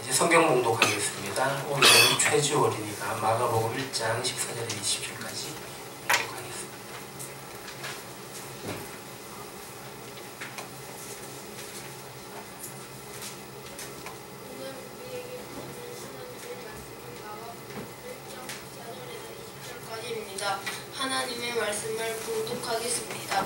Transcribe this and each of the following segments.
이제 성경 봉독하겠습니다. 오늘은 최지호 어린이가 마가복음 1장 14절에 20절까지 봉독하겠습니다. 오늘 우리에게 보내는 하나님의 말씀은 마가복음 1장 14절에서 20절까지입니다. 하나님의 말씀을 봉독하겠습니다.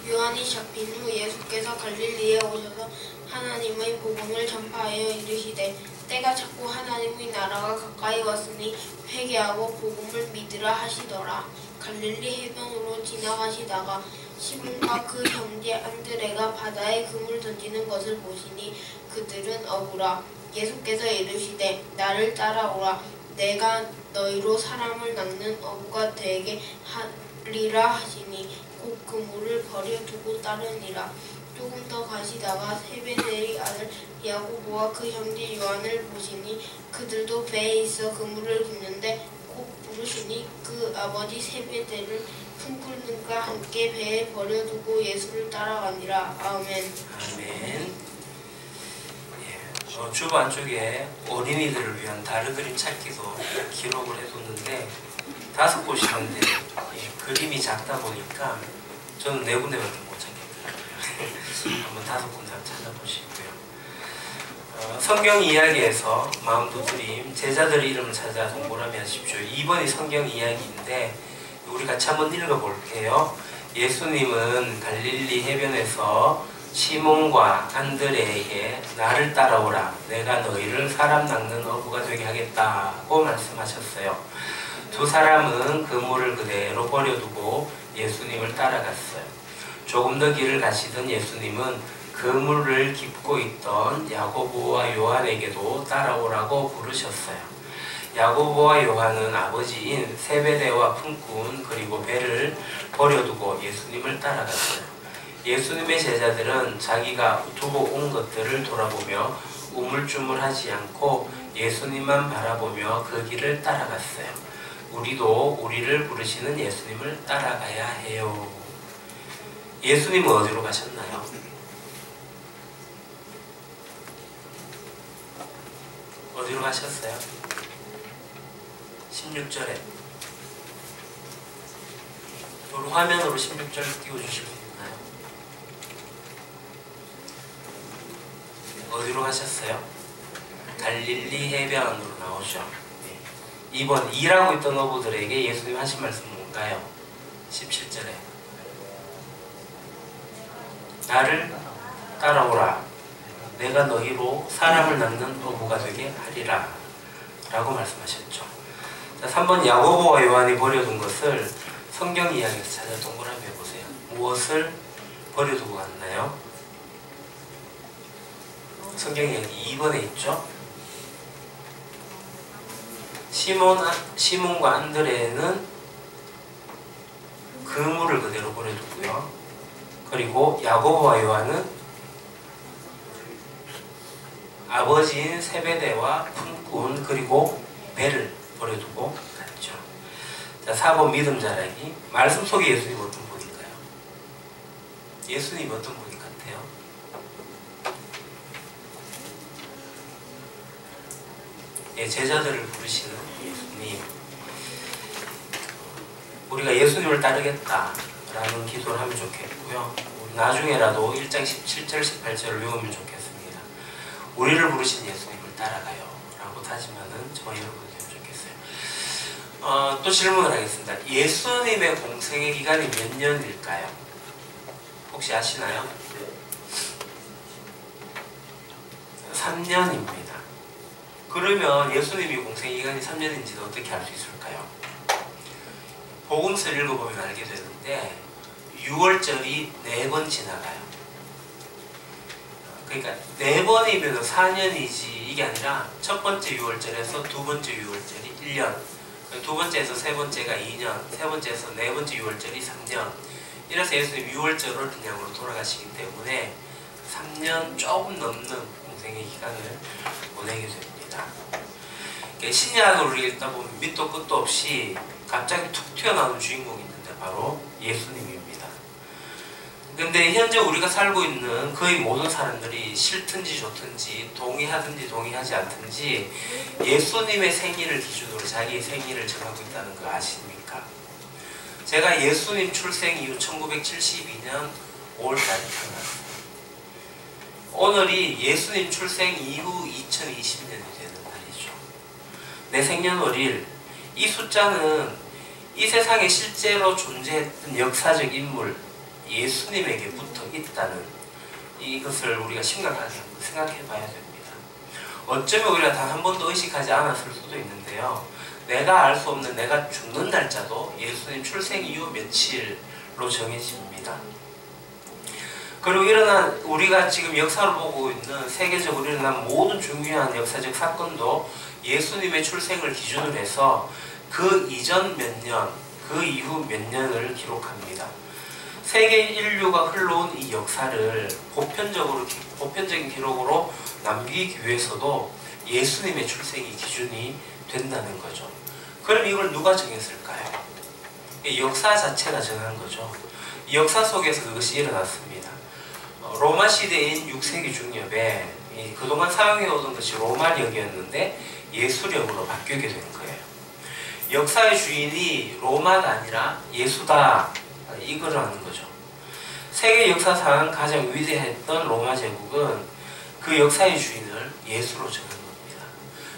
요한이 잡힌 후 예수께서 갈릴리에 오셔서 하나님의 복음을 전파하여 이르시되 때가 찼고 하나님의 나라가 가까이 왔으니 회개하고 복음을 믿으라 하시더라. 갈릴리 해변으로 지나가시다가 시몬과 그 형제 안드레가 바다에 그물 던지는 것을 보시니 그들은 어부라. 예수께서 이르시되 나를 따라오라. 내가 너희로 사람을 낚는 어부가 되게 하리라 하시니 곧 그물을 버려두고 따르니라. 조금 더 가시다가 세베대의 아들 야고보와 그 형제 요한을 보시니 그들도 배에 있어 그물을 깁는데 곧 부르시니 그 아버지 세베대를 품꾼들과 함께 배에 버려두고 예수를 따라가니라. 아멘. 아멘. 주보 안쪽에 어린이들을 위한 다른 그림 찾기도 기록을 해뒀는데 5곳이었는데 그림이 작다 보니까 저는 4군데밖에 못 찾겠더라고요. 한번 5군데 한번 찾아보시고요. 성경 이야기에서 마음 두드림 제자들의 이름을 찾아 동그라미 하십시오. 2번이 성경 이야기인데 우리 같이 한번 읽어볼게요. 예수님은 갈릴리 해변에서 시몬과 안드레에게 나를 따라오라. 내가 너희를 사람 낚는 어부가 되게 하겠다고 말씀하셨어요. 두 사람은 그물을 그대로 버려두고 예수님을 따라갔어요. 조금 더 길을 가시던 예수님은 그물을 깁고 있던 야고보와 요한에게도 따라오라고 부르셨어요. 야고보와 요한은 아버지인 세베대와 품꾼 그리고 배를 버려두고 예수님을 따라갔어요. 예수님의 제자들은 자기가 두고 온 것들을 돌아보며 우물쭈물하지 않고 예수님만 바라보며 그 길을 따라갔어요. 우리도 우리를 부르시는 예수님을 따라가야 해요. 예수님은 어디로 가셨나요? 어디로 가셨어요? 16절에 우리 화면으로 16절 띄워주실 수 있나요? 어디로 가셨어요? 갈릴리 해변으로 나오죠. 2번 일하고 있던 어부들에게 예수님 하신 말씀은 뭔가요? 17절에 나를 따라오라. 내가 너희로 사람을 낚는 어부가 되게 하리라 라고 말씀하셨죠. 자, 3번 야고보와 요한이 버려둔 것을 성경 이야기에서 찾아 동그라미 해보세요. 무엇을 버려두고 갔나요? 성경 이야기 2번에 있죠. 시몬과 안드레는 그물을 그대로 버려두고요. 그리고 야고보와 요한은 아버지인 세베대와 품꾼 그리고 배를 버려두고 갔죠. 자, 4번 믿음 자라기. 말씀 속에 예수님 어떤 분인가요? 예수님 어떤 분인 것 같아요? 제자들을 부르시는 예수님. 우리가 예수님을 따르겠다라는 기도를 하면 좋겠고요. 나중에라도 1장 17절 18절을 외우면 좋겠습니다. 우리를 부르신 예수님을 따라가요 라고 다짐하는 저와 여러분이 되면 좋겠어요. 또 질문을 하겠습니다. 예수님의 공생의 기간이 몇 년일까요? 혹시 아시나요? 3년입니다. 그러면 예수님이 공생의 기간이 3년인지는 어떻게 알 수 있을까요? 복음서를 읽어보면 알게 되는데 6월절이 4번 지나가요. 그러니까 4번이면 4년이지 이게 아니라 첫 번째 6월절에서 두 번째 6월절이 1년, 두 번째에서 세 번째가 2년, 세 번째에서 네 번째 6월절이 3년. 이래서 예수님 6월절을 그냥으로 돌아가시기 때문에 3년 조금 넘는 공생의 기간을 보내게 됩니다. 신약을 우리가 읽다 보면 밑도 끝도 없이 갑자기 툭 튀어나오는 주인공이 있는데 바로 예수님입니다. 근데 현재 우리가 살고 있는 거의 모든 사람들이 싫든지 좋든지 동의하든지 동의하지 않든지 예수님의 생일을 기준으로 자기의 생일을 정하고 있다는 거 아십니까? 제가 예수님 출생 이후 1972년 5월달에 태어났어요. 오늘이 예수님 출생 이후 2020년이 되는 날이죠. 내 생년월일, 이 숫자는 이 세상에 실제로 존재했던 역사적 인물 예수님에게 붙어 있다는 이것을 우리가 심각하게 생각해 봐야 됩니다. 어쩌면 우리가 단 한 번도 의식하지 않았을 수도 있는데요. 내가 알 수 없는 내가 죽는 날짜도 예수님 출생 이후 며칠로 정해집니다. 그리고 우리가 지금 역사를 보고 있는 세계적으로 일어난 모든 중요한 역사적 사건도 예수님의 출생을 기준으로 해서 그 이전 몇 년, 그 이후 몇 년을 기록합니다. 세계 인류가 흘러온 이 역사를 보편적인 기록으로 남기기 위해서도 예수님의 출생이 기준이 된다는 거죠. 그럼 이걸 누가 정했을까요? 역사 자체가 정한 거죠. 이 역사 속에서 그것이 일어났습니다. 로마 시대인 6세기 중엽에 그동안 사용해오던 것이 로마력이었는데 예수력으로 바뀌게 된 거예요. 역사의 주인이 로마가 아니라 예수다, 이거라는 거죠. 세계 역사상 가장 위대했던 로마 제국은 그 역사의 주인을 예수로 정한 겁니다.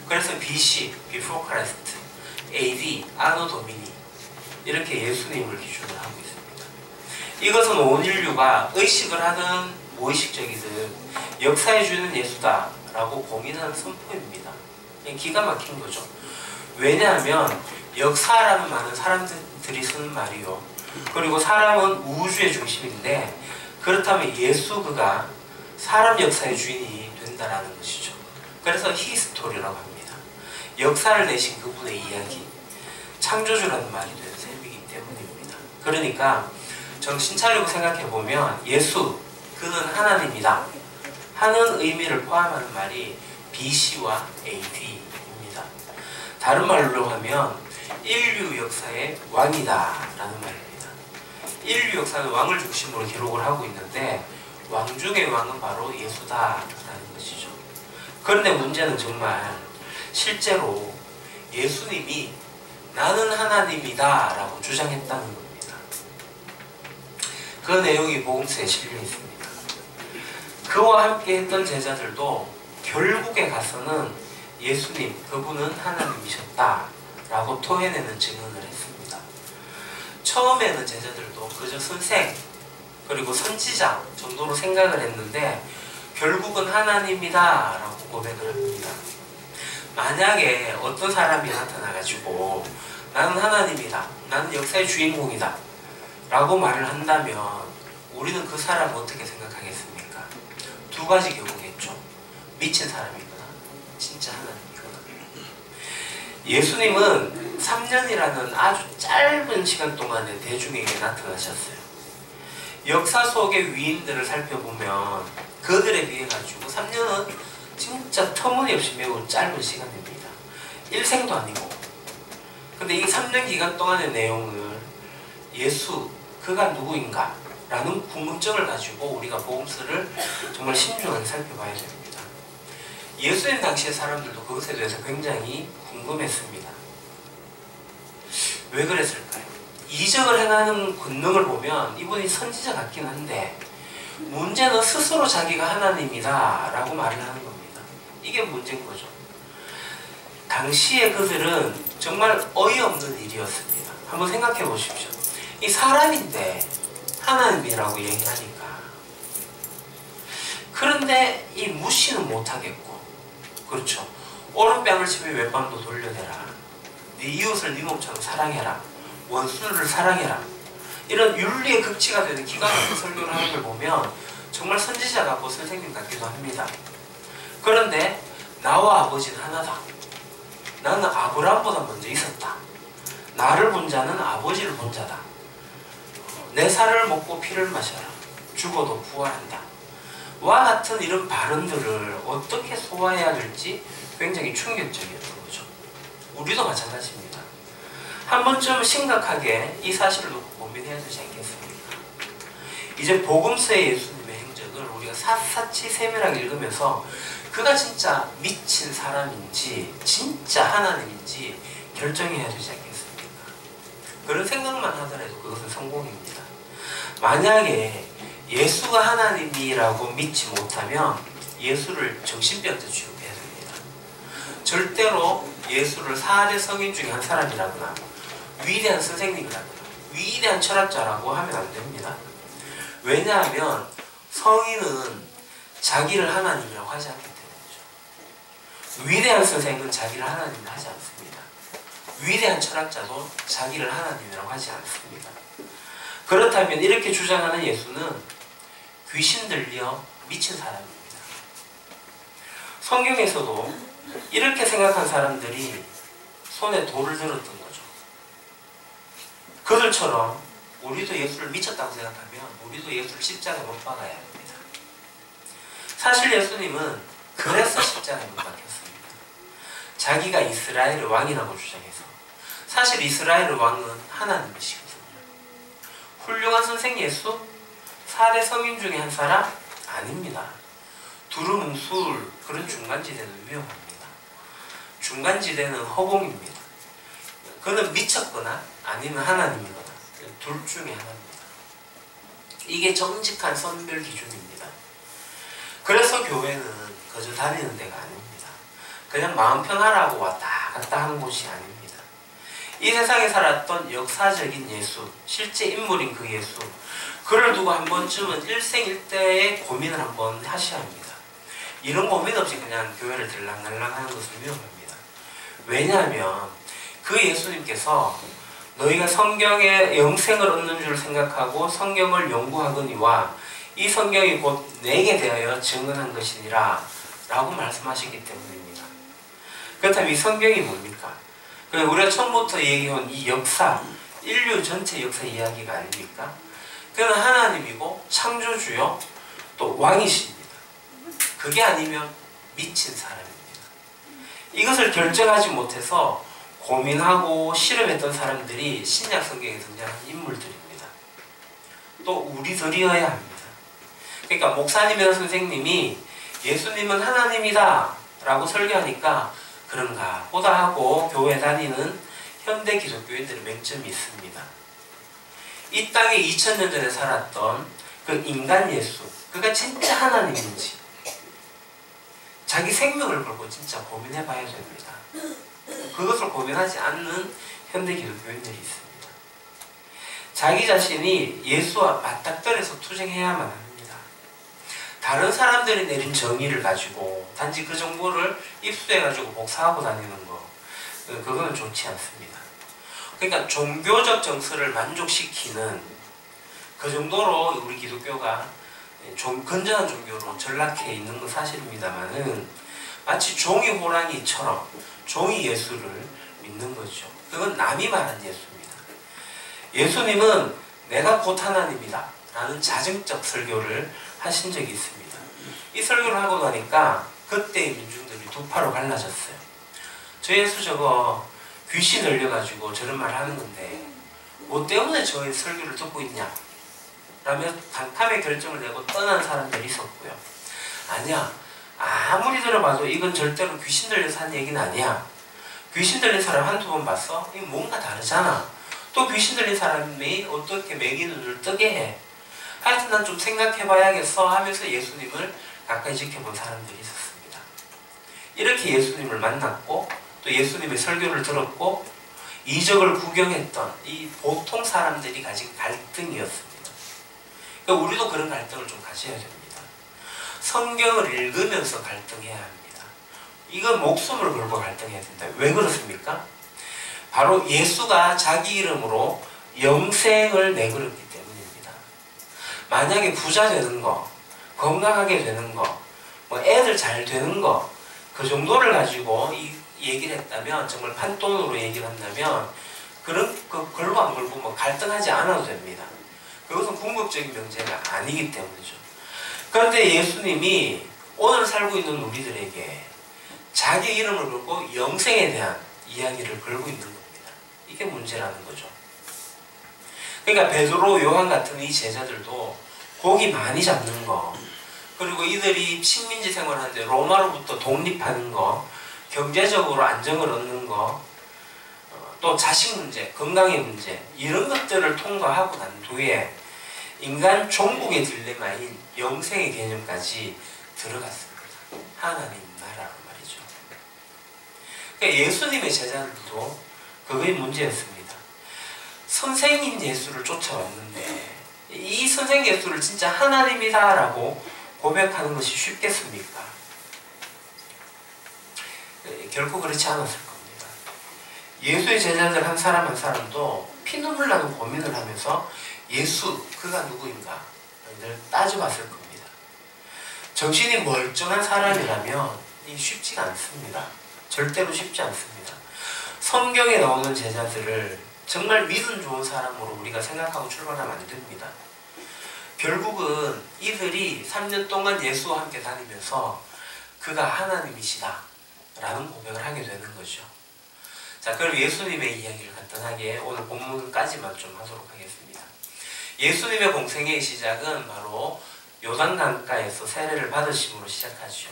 그래서 BC, Before Christ, AD, Anno Domini 이렇게 예수님을 기준으로 하고 있습니다. 이것은 온 인류가 의식을 하든 무의식적이든 역사의 주인은 예수다라고 공인하는 선포입니다. 기가 막힌 거죠. 왜냐하면 역사라는 말은 사람들이 쓰는 말이요. 그리고 사람은 우주의 중심인데 그렇다면 예수 그가 사람 역사의 주인이 된다라는 것이죠. 그래서 히스토리라고 합니다. 역사를 내신 그분의 이야기, 창조주라는 말이 된 셈이기 때문입니다. 그러니까 정신 차리고 생각해보면 예수, 그는 하나님이다 하는 의미를 포함하는 말이 BC와 AD입니다. 다른 말로 하면 인류 역사의 왕이다 라는 말입니다. 인류 역사는 왕을 중심으로 기록을 하고 있는데 왕 중의 왕은 바로 예수다라는 것이죠. 그런데 문제는 정말 실제로 예수님이 나는 하나님이다 라고 주장했다는 겁니다. 그 내용이 복음서에 실려 있습니다. 그와 함께 했던 제자들도 결국에 가서는 예수님, 그분은 하나님이셨다 라고 토해내는 증언을 했습니다. 처음에는 제자들도 그저 선생 그리고 선지자 정도로 생각을 했는데 결국은 하나님이다 라고 고백을 합니다. 만약에 어떤 사람이 나타나가지고 나는 하나님이다, 나는 역사의 주인공이다 라고 말을 한다면 우리는 그 사람을 어떻게 생각하겠습니까? 두 가지 경우겠죠. 미친 사람이거나 진짜 하나님이거나. 예수님은 3년이라는 아주 짧은 시간 동안에 대중에게 나타나셨어요. 역사 속의 위인들을 살펴보면 그들에 비해 가지고 3년은 진짜 터무니없이 매우 짧은 시간입니다. 일생도 아니고. 근데 이 3년 기간 동안의 내용을 예수, 그가 누구인가? 라는 궁금증을 가지고 우리가 복음서를 정말 신중하게 살펴봐야 됩니다. 예수님 당시의 사람들도 그것에 대해서 굉장히 궁금했습니다. 왜 그랬을까요? 이적을 행하는 권능을 보면 이분이 선지자 같긴 한데 문제는 스스로 자기가 하나님이다 라고 말을 하는 겁니다. 이게 문제인 거죠. 당시에 그들은 정말 어이없는 일이었습니다. 한번 생각해 보십시오. 이 사람인데 하나님이라고 얘기하니까. 그런데 이 무시는 못하겠고, 그렇죠. 오른 뺨을 치며 왼뺨도 돌려대라. 네 이웃을 네 몸처럼 사랑해라. 원수를 사랑해라. 이런 윤리의 극치가 되는 기가 막힌 설교를 하는 걸 보면 정말 선지자 같고 선생님 같기도 합니다. 그런데 나와 아버지는 하나다. 나는 아브라함보다 먼저 있었다. 나를 본 자는 아버지를 본 자다. 내 살을 먹고 피를 마셔라. 죽어도 부활한다. 와 같은 이런 발언들을 어떻게 소화해야 될지 굉장히 충격적이었던 거죠. 우리도 마찬가지입니다. 한 번쯤 심각하게 이 사실을 놓고 고민해야 되지 않겠습니까? 이제 복음서의 예수님의 행적을 우리가 샅샅이 세밀하게 읽으면서 그가 진짜 미친 사람인지 진짜 하나님인지 결정해야 되지 않겠습니까? 그런 생각만 하더라도 그것은 성공입니다. 만약에 예수가 하나님이라고 믿지 못하면 예수를 정신병자 취급해야 됩니다. 절대로 예수를 4대 성인 중에 한 사람이라거나 위대한 선생님이라거나 위대한 철학자라고 하면 안 됩니다. 왜냐하면 성인은 자기를 하나님이라고 하지 않기 때문이죠. 위대한 선생은 자기를 하나님이라고 하지 않습니다. 위대한 철학자도 자기를 하나님이라고 하지 않습니다. 그렇다면 이렇게 주장하는 예수는 귀신 들려 미친 사람입니다. 성경에서도 이렇게 생각한 사람들이 손에 돌을 들었던 거죠. 그들처럼 우리도 예수를 미쳤다고 생각하면 우리도 예수를 십자가에 못 박아야 합니다. 사실 예수님은 그래서 십자가에 못 박혔습니다. 자기가 이스라엘의 왕이라고 주장해서. 사실 이스라엘의 왕은 하나님이시거든요. 훌륭한 선생 예수? 4대 성인 중에 한 사람? 아닙니다. 두루뭉술 그런 중간지대는 위험합니다. 중간지대는 허공입니다. 그는 미쳤거나 아니면 하나님이거나 둘 중에 하나입니다. 이게 정직한 선별 기준입니다. 그래서 교회는 그저 다니는 데가 아닙니다. 그냥 마음 편하라고 왔다 갔다 하는 곳이 아닙니다. 이 세상에 살았던 역사적인 예수, 실제 인물인 그 예수, 그를 두고 한 번쯤은 일생일대의 고민을 한번 하셔야 합니다. 이런 고민 없이 그냥 교회를 들락날락 하는 것은 위험합니다. 왜냐하면 그 예수님께서 너희가 성경에 영생을 얻는 줄 생각하고 성경을 연구하거니와 이 성경이 곧 내게 대하여 증언한 것이니라 라고 말씀하시기 때문입니다. 그렇다면 이 성경이 뭡니까? 우리가 처음부터 얘기해온 이 역사, 인류 전체 역사 이야기가 아닙니까? 그는 하나님이고 창조주요 또 왕이십니다. 그게 아니면 미친 사람입니다. 이것을 결정하지 못해서 고민하고 실험했던 사람들이 신약 성경에 등장하는 인물들입니다. 또 우리들이어야 합니다. 그러니까 목사님이나 선생님이 예수님은 하나님이다 라고 설교하니까 그런가 보다 하고 교회 다니는 현대 기독교인들의 맹점이 있습니다. 이 땅에 2000년 전에 살았던 그 인간 예수, 그가 진짜 하나님인지 자기 생명을 걸고 진짜 고민해 봐야 됩니다. 그것을 고민하지 않는 현대 기독교인들이 있습니다. 자기 자신이 예수와 맞닥뜨려서 투쟁해야만 합니다. 다른 사람들이 내린 정의를 가지고 단지 그 정보를 입수해가지고 복사하고 다니는 거, 그거는 좋지 않습니다. 그러니까 종교적 정서를 만족시키는 그 정도로 우리 기독교가 좀 건전한 종교로 전락해 있는 건 사실입니다만은 마치 종이 호랑이처럼 종이 예수를 믿는 거죠. 그건 남이 말한 예수입니다. 예수님은 내가 곧 하나님이다 라는 자증적 설교를 하신 적이 있습니다. 이 설교를 하고 나니까 그때의 민중들이 두 파로 갈라졌어요. 저 예수 저거 귀신 들려가지고 저런 말 하는 건데 뭐 때문에 저의 설교를 듣고 있냐 라며 단칼에 결정을 내고 떠난 사람들이 있었고요. 아니야, 아무리 들어봐도 이건 절대로 귀신 들려서 한 얘기는 아니야. 귀신 들린 사람 한두 번 봤어? 이거 뭔가 다르잖아. 또 귀신 들린 사람이 어떻게 매기 눈을 뜨게 해. 하여튼 난 좀 생각해봐야겠어 하면서 예수님을 가까이 지켜본 사람들이 있었습니다. 이렇게 예수님을 만났고 또 예수님의 설교를 들었고 이적을 구경했던 이 보통 사람들이 가진 갈등이었습니다. 그러니까 우리도 그런 갈등을 좀 가져야 됩니다. 성경을 읽으면서 갈등해야 합니다. 이건 목숨을 걸고 갈등해야 된다. 왜 그렇습니까? 바로 예수가 자기 이름으로 영생을 내걸었기 때문입니다. 만약에 부자 되는 거, 건강하게 되는 거, 뭐 애들 잘 되는 거, 그 정도를 가지고 이 얘기를 했다면, 정말 판돈으로 얘기를 한다면 그걸로 안 걸고 뭐 갈등하지 않아도 됩니다. 그것은 궁극적인 명제가 아니기 때문이죠. 그런데 예수님이 오늘 살고 있는 우리들에게 자기 이름을 걸고 영생에 대한 이야기를 걸고 있는 겁니다. 이게 문제라는 거죠. 그러니까 베드로, 요한 같은 이 제자들도 고기 많이 잡는 거, 그리고 이들이 식민지 생활하는데 로마로부터 독립하는 거, 경제적으로 안정을 얻는 거, 또 자식 문제, 건강의 문제, 이런 것들을 통과하고 난 뒤에 인간 종국의 딜레마인 영생의 개념까지 들어갔습니다. 하나님 나라로 말이죠. 그러니까 예수님의 제자들도 그게 문제였습니다. 선생님 예수를 쫓아왔는데 이 선생 예수를 진짜 하나님이다 라고 고백하는 것이 쉽겠습니까? 결코 그렇지 않았을 겁니다. 예수의 제자들 한 사람 한 사람도 피눈물 나는 고민을 하면서 예수, 그가 누구인가 를 따져봤을 겁니다. 정신이 멀쩡한 사람이라면 이 쉽지가 않습니다. 절대로 쉽지 않습니다. 성경에 나오는 제자들을 정말 믿음 좋은 사람으로 우리가 생각하고 출발하면 안 됩니다. 결국은 이들이 3년 동안 예수와 함께 다니면서 그가 하나님이시다 라는 고백을 하게 되는 거죠. 자, 그럼 예수님의 이야기를 간단하게 오늘 본문까지만 좀 하도록 하겠습니다. 예수님의 공생애의 시작은 바로 요단강가에서 세례를 받으심으로 시작하죠.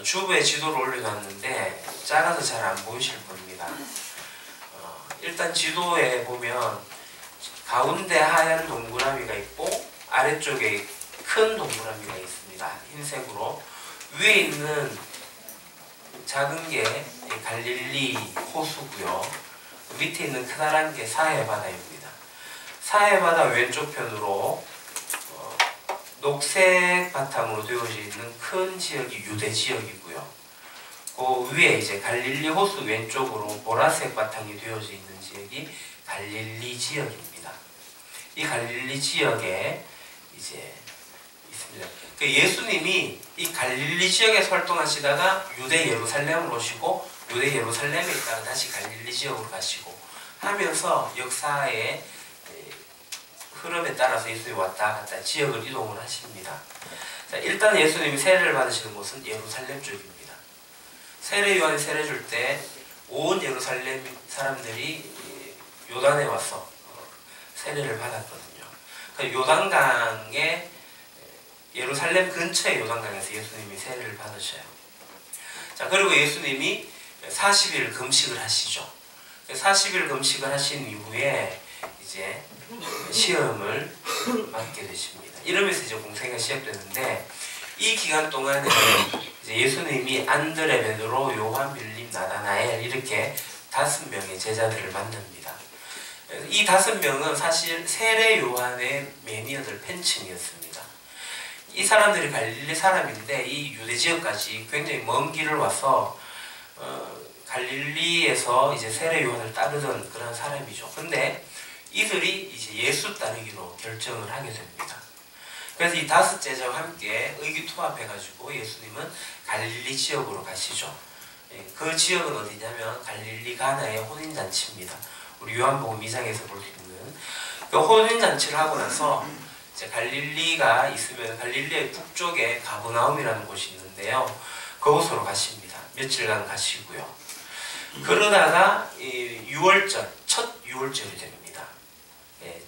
주부의 지도를 올려놨는데 작아서 잘 안 보이실 겁니다. 일단 지도에 보면 가운데 하얀 동그라미가 있고 아래쪽에 큰 동그라미가 있습니다. 흰색으로. 위에 있는 작은 게 갈릴리 호수고요. 밑에 있는 크다란 게 사해바다입니다. 사해바다 왼쪽 편으로 녹색 바탕으로 되어져 있는 큰 지역이 유대 지역이고요. 그 위에 이제 갈릴리 호수 왼쪽으로 보라색 바탕이 되어져 있는 지역이 갈릴리 지역입니다. 이 갈릴리 지역에 이제 있습니다. 그 예수님이 이 갈릴리 지역에서 활동하시다가 유대 예루살렘으로 오시고 유대 예루살렘에 있다가 다시 갈릴리 지역으로 가시고 하면서 역사의 흐름에 따라서 예수님이 왔다 갔다 지역을 이동을 하십니다. 자, 일단 예수님이 세례를 받으시는 곳은 예루살렘 쪽입니다. 세례 요한이 세례 줄 때 온 예루살렘 사람들이 요단에 와서 세례를 받았거든요. 그 요단강에 예루살렘 근처의 요단강에서 예수님이 세례를 받으셔요. 자, 그리고 예수님이 40일 금식을 하시죠. 40일 금식을 하신 이후에 이제 시험을 받게 되십니다. 이러면서 이제 공생애가 시작되는데 이 기간 동안에 이제 예수님이 안드레, 베드로, 요한, 빌립, 나다나엘 이렇게 5명의 제자들을 만납니다. 이 5명은 사실 세례 요한의 매니아들 팬층이었습니다. 이 사람들이 갈릴리 사람인데 이 유대 지역까지 굉장히 먼 길을 와서 갈릴리에서 이제 세례 요한을 따르던 그런 사람이죠. 근데 이들이 이제 예수 따르기로 결정을 하게 됩니다. 그래서 이 5 제자와 함께 의기투합해가지고 예수님은 갈릴리 지역으로 가시죠. 그 지역은 어디냐면 갈릴리 가나의 혼인잔치입니다. 우리 요한복음 2장에서 볼 수 있는 그 혼인잔치를 하고 나서 이제 갈릴리가 있으면 갈릴리의 북쪽에 가버나움이라는 곳이 있는데요. 그곳으로 가십니다. 며칠간 가시고요. 그러다가 6월절, 첫 6월절이 됩니다.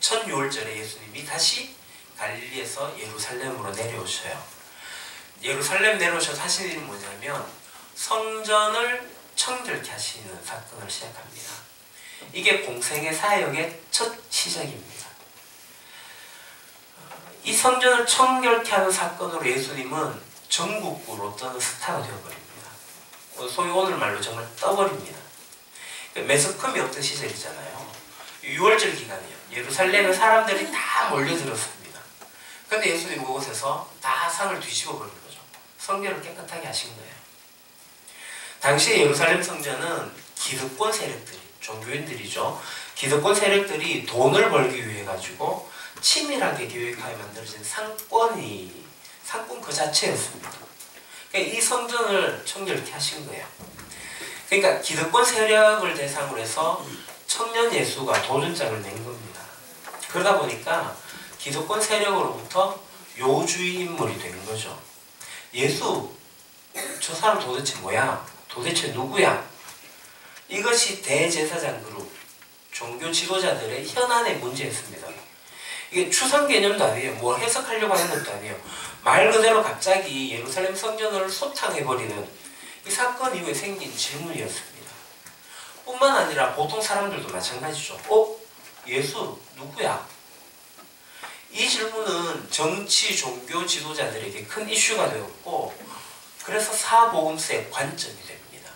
첫 6월절에 예수님이 다시 갈릴리에서 예루살렘으로 내려오셔요. 예루살렘 내려오셔서 하시는 일은 뭐냐면 성전을 청결케 하시는 사건을 시작합니다. 이게 공생의 사역의 첫 시작입니다. 이 성전을 청결케 하는 사건으로 예수님은 전국구로 떠는 스타가 되어버립니다. 소위 오늘 말로 정말 떠버립니다. 매스컴이 없던 시절이잖아요. 6월절 기간이에요. 예루살렘에 사람들이 다 몰려들었습니다. 근데 예수님 그곳에서 다 상을 뒤집어 버린 거죠. 성전을 깨끗하게 하신 거예요. 당시에 예루살렘 성전은 기득권 세력들이, 종교인들이죠. 기득권 세력들이 돈을 벌기 위해 가지고 치밀하게 계획하여 만들어진 상권 그 자체였습니다. 그러니까 이 성전을 청결케 하신 거예요. 그러니까 기득권 세력을 대상으로 해서 청년 예수가 도전장을 낸 겁니다. 그러다 보니까 기득권 세력으로부터 요주의 인물이 된 거죠. 예수, 저 사람 도대체 뭐야? 도대체 누구야? 이것이 대제사장 그룹, 종교 지도자들의 현안의 문제였습니다. 이게 추상 개념도 아니에요. 뭘 해석하려고 하는 것도 아니에요. 말 그대로 갑자기 예루살렘 성전을 소탕해버리는 이 사건 이후에 생긴 질문이었습니다. 뿐만 아니라 보통 사람들도 마찬가지죠. 예수 누구야? 이 질문은 정치, 종교 지도자들에게 큰 이슈가 되었고 그래서 사복음서의 관점이 됩니다.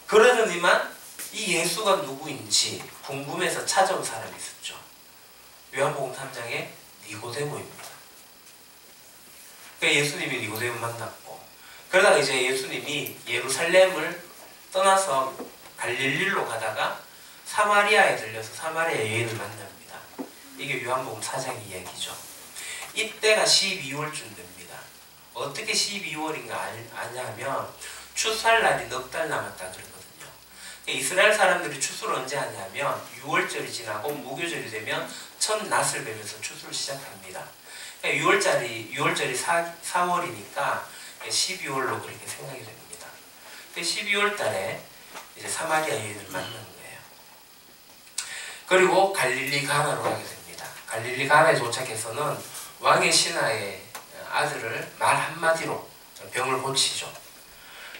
그러더니만 이 예수가 누구인지 궁금해서 찾아온 사람이 있었죠. 요한복음 3장의 니고데모입니다. 그러니까 예수님이 니고데모 만났고 그러다가 이제 예수님이 예루살렘을 떠나서 갈릴리로 가다가 사마리아에 들려서 사마리아 여인을 만납니다. 이게 요한복음 4장 이야기죠. 이때가 12월쯤 됩니다. 어떻게 12월인가 아냐면 추수할 넉 달 남았다 그러거든요. 이스라엘 사람들이 추수를 언제 하냐면 6월절이 지나고 무교절이 되면 첫 낫을 뵈면서 추수를 시작합니다. 6월절이 4월이니까 12월로 그렇게 생각이 됩니다. 12월 달에 이제 사마리아 여인을 만난 거예요. 그리고 갈릴리 가나로 가게 됩니다. 갈릴리 가나에 도착해서는 왕의 신하의 아들을 말 한마디로 병을 고치죠.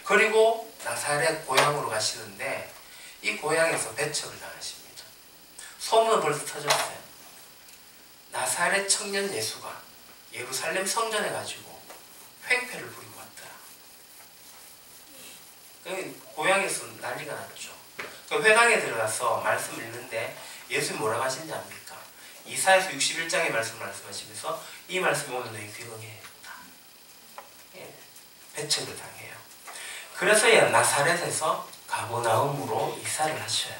그리고 나사렛 고향으로 가시는데 이 고향에서 배척을 당하십니다. 소문은 벌써 터졌어요. 나사렛 청년 예수가 예루살렘 성전에 가지고 횡패를 부리고 왔더라. 고향에서 난리가 났죠. 회당에 들어가서 말씀 읽는데 예수님 뭐라고 하신지 압니까? 이사야서 61장의 말씀을 말씀하시면서 이 말씀이 오늘 너희 귀에 응해야 된다. 배척을 당해요. 그래서 나사렛에서 가버나움으로 이사를 하셔요.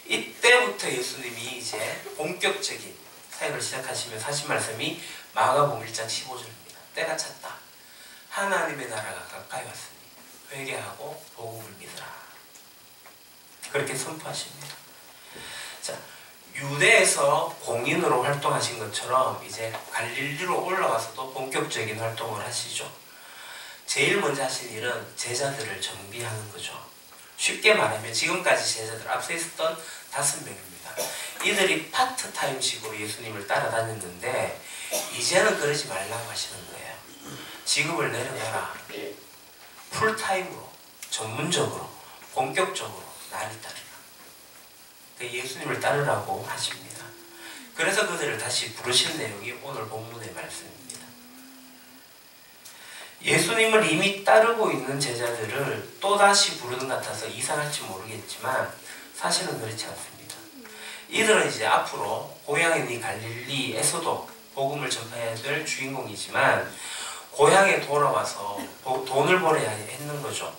이때부터 예수님이 이제 본격적인 사역을 시작하시면서 하신 말씀이 마가복음 1장 15절입니다. 때가 찼다. 하나님의 나라가 가까이 왔으니 회개하고 복음을 믿으라. 그렇게 선포하십니다. 자, 유대에서 공인으로 활동하신 것처럼 이제 갈릴리로 올라와서도 본격적인 활동을 하시죠. 제일 먼저 하신 일은 제자들을 정비하는 거죠. 쉽게 말하면 지금까지 제자들 앞서 있었던 5명입니다. 이들이 파트타임식으로 예수님을 따라다녔는데 이제는 그러지 말라고 하시는 거예요. 직업을 내려놔라. 풀타임으로, 전문적으로, 본격적으로 나를 따르라. 예수님을 따르라고 하십니다. 그래서 그들을 다시 부르신 내용이 오늘 본문의 말씀입니다. 예수님을 이미 따르고 있는 제자들을 또다시 부르는 것 같아서 이상할지 모르겠지만 사실은 그렇지 않습니다. 이들은 이제 앞으로 고향인 이 갈릴리에서도 복음을 전파해야 될 주인공이지만 고향에 돌아와서 돈을 벌어야 했는 거죠.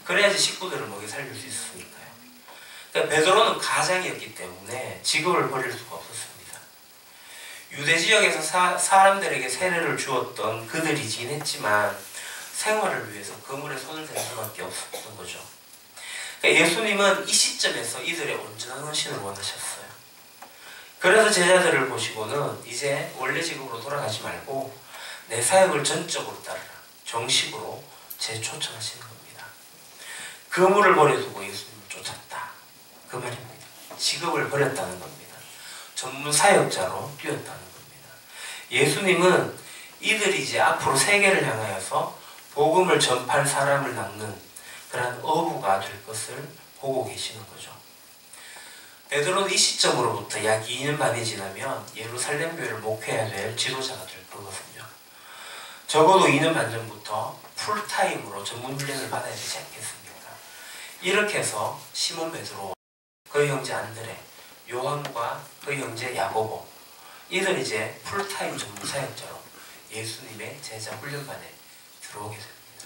그래야지 식구들을 먹여 살릴 수 있으니까요. 그러니까 베드로는 가장이었기 때문에 직업을 버릴 수가 없었습니다. 유대 지역에서 사람들에게 세례를 주었던 그들이긴 했지만 생활을 위해서 그물에 손을 댈 수밖에 없었던 거죠. 그러니까 예수님은 이 시점에서 이들의 온전한 헌신을 원하셨어요. 그래서 제자들을 보시고는 이제 원래 직업으로 돌아가지 말고 내 사역을 전적으로 따르라. 정식으로 재초청하시는 겁니다. 그물을 버려두고 예수님을 쫓았다. 그 말입니다. 직업을 버렸다는 겁니다. 전문 사역자로 뛰었다는 겁니다. 예수님은 이들이 이제 앞으로 세계를 향하여서 복음을 전파할 사람을 낳는 그러한 어부가 될 것을 보고 계시는 거죠. 베드로는 이 시점으로부터 약 2년 반이 지나면 예루살렘 교회를 목회해야 될 지도자가 될 거거든요. 적어도 2년 반 전부터 풀타임으로 전문 훈련을 받아야 되지 않겠습니까? 이렇게 해서 시몬 베드로, 그 형제 안드레, 요한과 그 형제 야고보, 이들 이제 풀타임 전문 사역자로 예수님의 제자 훈련반에 들어오게 됩니다.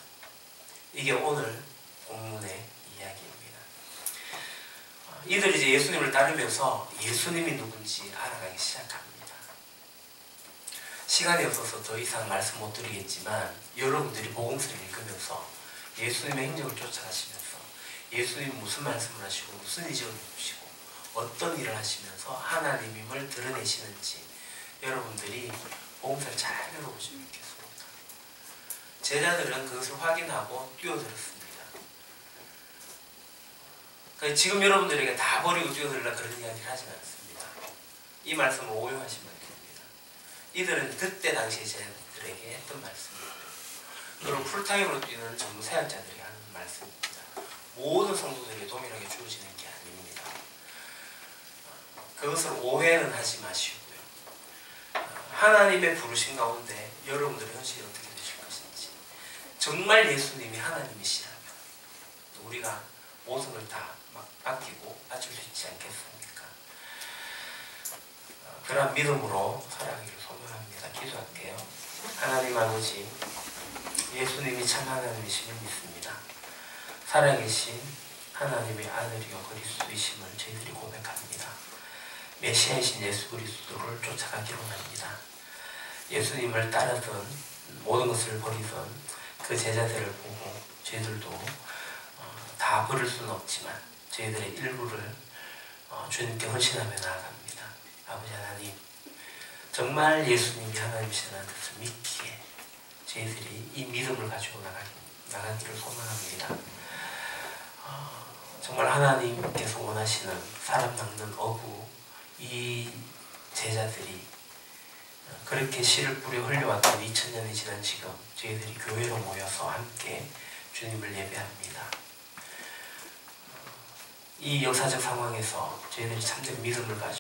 이게 오늘 본문의 이야기입니다. 이들이 이제 예수님을 따르면서 예수님이 누군지 알아가기 시작합니다. 시간이 없어서 더 이상 말씀 못 드리겠지만 여러분들이 복음서를 읽으면서 예수님의 행적을 쫓아가시면서 예수님이 무슨 말씀을 하시고 무슨 이적을 이루시고 어떤 일을 하시면서 하나님임을 드러내시는지 여러분들이 복음서를 잘 읽어보시면 좋겠습니다. 제자들은 그것을 확인하고 뛰어들었습니다. 그러니까 지금 여러분들에게 다 버리고 뛰어들라 그런 이야기를 하지는 않습니다. 이 말씀을 오용하시면 됩니다. 이들은 그때 당시에 제자들에게 했던 말씀입니다. 그리고 풀타임으로 뛰는 정세학자들이 하는 말씀입니다. 모든 성도들이 동일하게 주어지는 게 아닙니다. 그것을 오해는 하지 마시고요. 하나님의 부르심 가운데 여러분들의 현실이 어떻게 되실 것인지, 정말 예수님이 하나님이시라면 우리가 모든 걸 다 막 맡기고 바칠 수 있지 않겠습니까? 그런 믿음으로 살아가기를 소망합니다. 기도할게요. 하나님 아버지, 예수님이 참 하나님이심을 믿습니다. 살아계신 하나님의 아들이요 그리스도이심을 저희들이 고백합니다. 메시아이신 예수 그리스도를 쫓아가기로 합니다. 예수님을 따르던 모든 것을 버리던 그 제자들을 보고 저희들도 다 버릴 수는 없지만 저희들의 일부를 주님께 헌신하며 나아갑니다. 아버지 하나님, 정말 예수님이 하나님이시라는 것을 믿기에 저희들이 이 믿음을 가지고 나가기를 소망합니다. 정말 하나님께서 원하시는 사람 낚는 어부 이 제자들이 그렇게 씨를 뿌려 흘려왔던 2000년이 지난 지금 저희들이 교회로 모여서 함께 주님을 예배합니다. 이 역사적 상황에서 저희들이 참된 믿음을 가지고